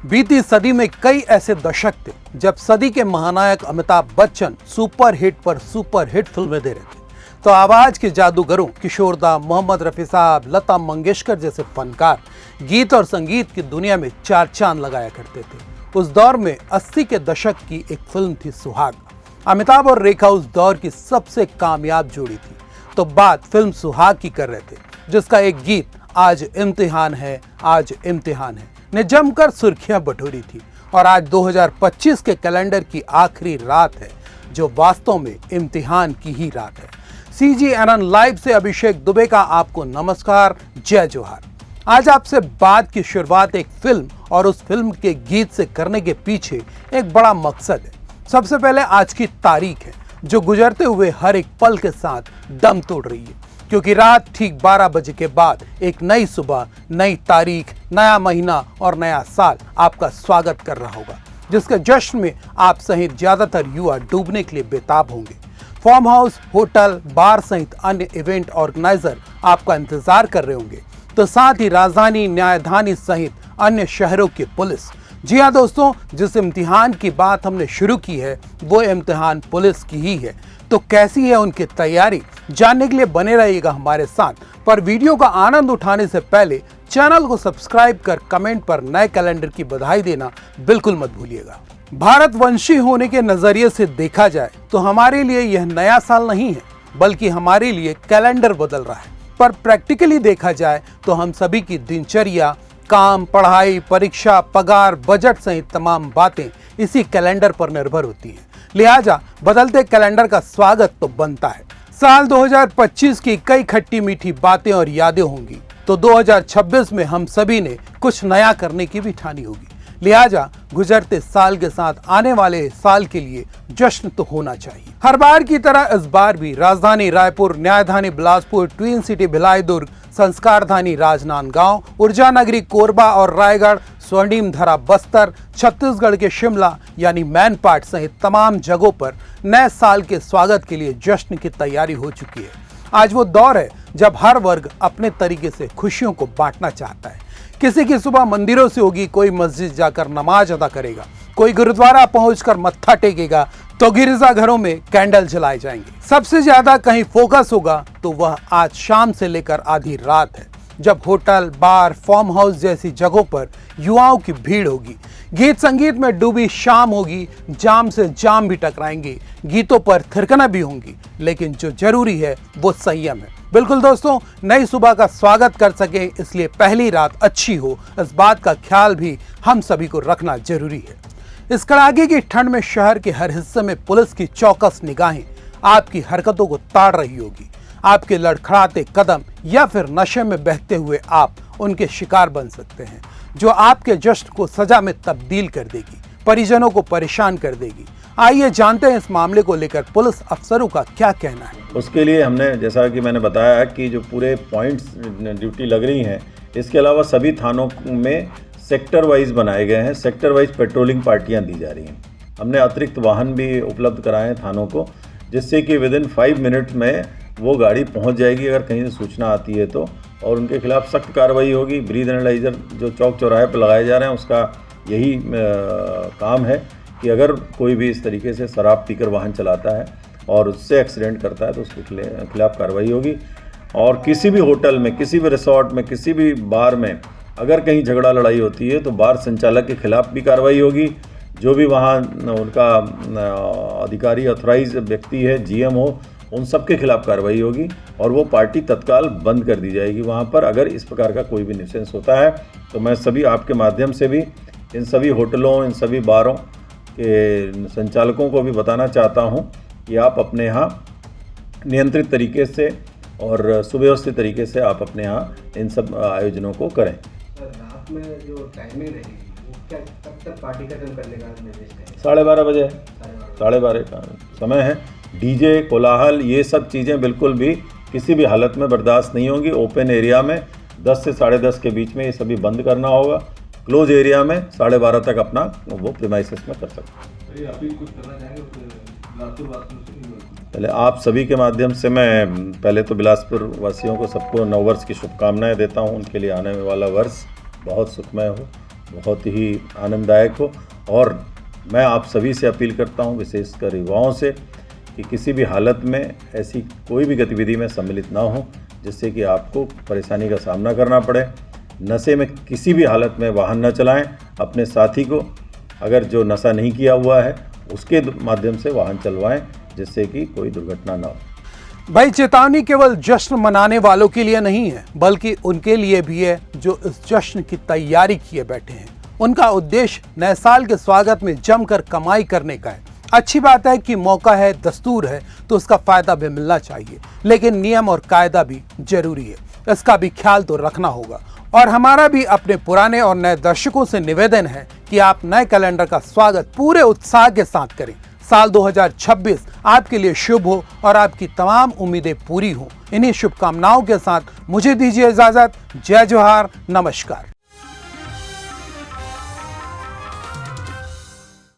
बीती सदी में कई ऐसे दशक थे जब सदी के महानायक अमिताभ बच्चन सुपर हिट पर सुपर हिट फिल्में दे रहे थे, तो आवाज के जादूगरों किशोर दा, मोहम्मद रफी साहब, लता मंगेशकर जैसे फनकार गीत और संगीत की दुनिया में चार चांद लगाया करते थे। उस दौर में 80 के दशक की एक फिल्म थी सुहाग। अमिताभ और रेखा उस दौर की सबसे कामयाब जोड़ी थी। तो बात फिल्म सुहाग की कर रहे थे, जिसका एक गीत आज इम्तिहान है, आज इम्तिहान है ने जमकर सुर्खियां बटोरी थी। और आज 2025 के कैलेंडर की आखिरी रात है, जो वास्तव में इम्तिहान की ही रात है। CGNN लाइव से अभिषेक दुबे का आपको नमस्कार, जय जोहार। आज आपसे बात की शुरुआत एक फिल्म और उस फिल्म के गीत से करने के पीछे एक बड़ा मकसद है। सबसे पहले आज की तारीख है, जो गुजरते हुए हर एक पल के साथ दम तोड़ रही है, क्योंकि रात ठीक 12 बजे के बाद एक नई सुबह, नई तारीख, नया महीना और नया साल आपका स्वागत कर रहा होगा, जिसके जश्न में आप सहित ज्यादातर युवा डूबने के लिए बेताब होंगे। फार्म हाउस, होटल, बार सहित अन्य इवेंट ऑर्गेनाइजर आपका इंतजार कर रहे होंगे, तो साथ ही राजधानी, न्यायधानी सहित अन्य शहरों की पुलिस। जी हाँ दोस्तों, जिस इम्तिहान की बात हमने शुरू की है वो इम्तिहान पुलिस की ही है। तो कैसी है उनकी तैयारी, जानने के लिए बने रहिएगा हमारे साथ। पर वीडियो का आनंद उठाने से पहले चैनल को सब्सक्राइब कर कमेंट पर नए कैलेंडर की बधाई देना बिल्कुल मत भूलिएगा। भारतवंशी होने के नजरिए से देखा जाए तो हमारे लिए यह नया साल नहीं है, बल्कि हमारे लिए कैलेंडर बदल रहा है। पर प्रैक्टिकली देखा जाए तो हम सभी की दिनचर्या, काम, पढ़ाई, परीक्षा, पगार, बजट सहित तमाम बातें इसी कैलेंडर पर निर्भर होती हैं। लिहाजा बदलते कैलेंडर का स्वागत तो बनता है। साल 2025 की कई खट्टी मीठी बातें और यादें होंगी, तो 2026 में हम सभी ने कुछ नया करने की भी ठानी होगी। लिहाजा गुजरते साल के साथ आने वाले साल के लिए जश्न तो होना चाहिए। हर बार की तरह इस बार भी राजधानी रायपुर, न्यायधानी बिलासपुर, ट्विन सिटी भिलाई दुर्ग, संस्कारधानी राजनांदगांव, ऊर्जा नगरी कोरबा और रायगढ़, स्वर्णिम धरा बस्तर, छत्तीसगढ़ के शिमला यानी मैनपाट सहित तमाम जगहों पर नए साल के स्वागत के लिए जश्न की तैयारी हो चुकी है। आज वो दौर है जब हर वर्ग अपने तरीके से खुशियों को बांटना चाहता है। किसी की सुबह मंदिरों से होगी, कोई मस्जिद जाकर नमाज अदा करेगा, कोई गुरुद्वारा पहुंचकर मत्था टेकेगा, तो गिरजाघरों में कैंडल जलाए जाएंगे। सबसे ज्यादा कहीं फोकस होगा तो वह आज शाम से लेकर आधी रात है, जब होटल, बार, फार्म हाउस जैसी जगहों पर युवाओं की भीड़ होगी। गीत संगीत में डूबी शाम होगी, जाम से जाम भी टकराएंगे, गीतों पर थिरकना भी होंगी, लेकिन जो जरूरी है वो संयम है। बिल्कुल दोस्तों, नई सुबह का स्वागत कर सके इसलिए पहली रात अच्छी हो, इस बात का ख्याल भी हम सभी को रखना जरूरी है। इस कड़ाके की ठंड में शहर के हर हिस्से में पुलिस की चौकस निगाहें आपकी हरकतों को ताड़ रही होगी। आपके लड़खड़ाते कदम या फिर नशे में बहते हुए आप उनके शिकार बन सकते हैं, जो आपके जश्न को सजा में तब्दील कर देगी, परिजनों को परेशान कर देगी। आइए जानते हैं इस मामले को लेकर पुलिस अफसरों का क्या कहना है। उसके लिए हमने, जैसा कि मैंने बताया, कि जो पूरे पॉइंट्स ड्यूटी लग रही हैं, इसके अलावा सभी थानों में सेक्टर वाइज बनाए गए हैं। सेक्टर वाइज पेट्रोलिंग पार्टियां दी जा रही हैं। हमने अतिरिक्त वाहन भी उपलब्ध कराए हैं थानों को, जिससे कि विदिन 5 मिनट में वो गाड़ी पहुंच जाएगी अगर कहीं से सूचना आती है तो, और उनके खिलाफ सख्त कार्रवाई होगी। ब्रीथ एनालाइजर जो चौक चौराहे पर लगाए जा रहे हैं, उसका यही काम है कि अगर कोई भी इस तरीके से शराब पीकर वाहन चलाता है और उससे एक्सीडेंट करता है तो उसके खिलाफ कार्रवाई होगी। और किसी भी होटल में, किसी भी रिसोर्ट में, किसी भी बार में अगर कहीं झगड़ा लड़ाई होती है तो बार संचालक के खिलाफ भी कार्रवाई होगी। जो भी वहाँ उनका अधिकारी, ऑथराइज व्यक्ति है, GM हो, उन सब के खिलाफ कार्रवाई होगी और वो पार्टी तत्काल बंद कर दी जाएगी वहाँ पर, अगर इस प्रकार का कोई भी न्यूसेंस होता है। तो मैं सभी आपके माध्यम से भी इन सभी होटलों, इन सभी बारों के संचालकों को भी बताना चाहता हूँ कि आप अपने यहाँ नियंत्रित तरीके से और सुव्यवस्थित तरीके से आप अपने यहाँ इन सब आयोजनों को करें। रात में जो टाइमिंग रहेगी वो क्या, कब तक पार्टी खत्म करने का निर्देश है? 12:30 बजे, 12:30 का समय है। डीजे, कोलाहल, ये सब चीज़ें बिल्कुल भी किसी भी हालत में बर्दाश्त नहीं होंगी। ओपन एरिया में 10 से 10:30 के बीच में ये सभी बंद करना होगा। क्लोज एरिया में 12:30 तक अपना वो प्रीमाइसेस में कर सकते हैं। अभी कुछ करना चाहेंगे पहले आप सभी के माध्यम से मैं पहले तो बिलासपुर वासियों को सबको नववर्ष की शुभकामनाएं देता हूं। उनके लिए आने वाला वर्ष बहुत सुखमय हो बहुत ही आनंददायक हो। और मैं आप सभी से अपील करता हूं, विशेषकर युवाओं से, कि किसी भी हालत में ऐसी कोई भी गतिविधि में सम्मिलित ना हो जिससे कि आपको परेशानी का सामना करना पड़े। नशे में किसी भी हालत में वाहन न चलाएं। अपने साथी को, अगर जो नशा नहीं किया हुआ है, उसके माध्यम से वाहन चलवाएं जिससे कि कोई दुर्घटना ना हो। भाई, चेतावनी केवल जश्न मनाने वालों के लिए नहीं है, बल्कि उनके लिए भी है जो इस जश्न की तैयारी किए बैठे हैं। उनका उद्देश्य नए साल के स्वागत में जमकर कमाई करने का है। अच्छी बात है कि मौका है, दस्तूर है, तो उसका फायदा भी मिलना चाहिए, लेकिन नियम और कायदा भी जरूरी है, इसका भी ख्याल तो रखना होगा। और हमारा भी अपने पुराने और नए दर्शकों से निवेदन है कि आप नए कैलेंडर का स्वागत पूरे उत्साह के साथ करें। साल 2026 आपके लिए शुभ हो और आपकी तमाम उम्मीदें पूरी हो। इन्हीं शुभकामनाओं के साथ मुझे दीजिए इजाजत। जय जोहार, नमस्कार।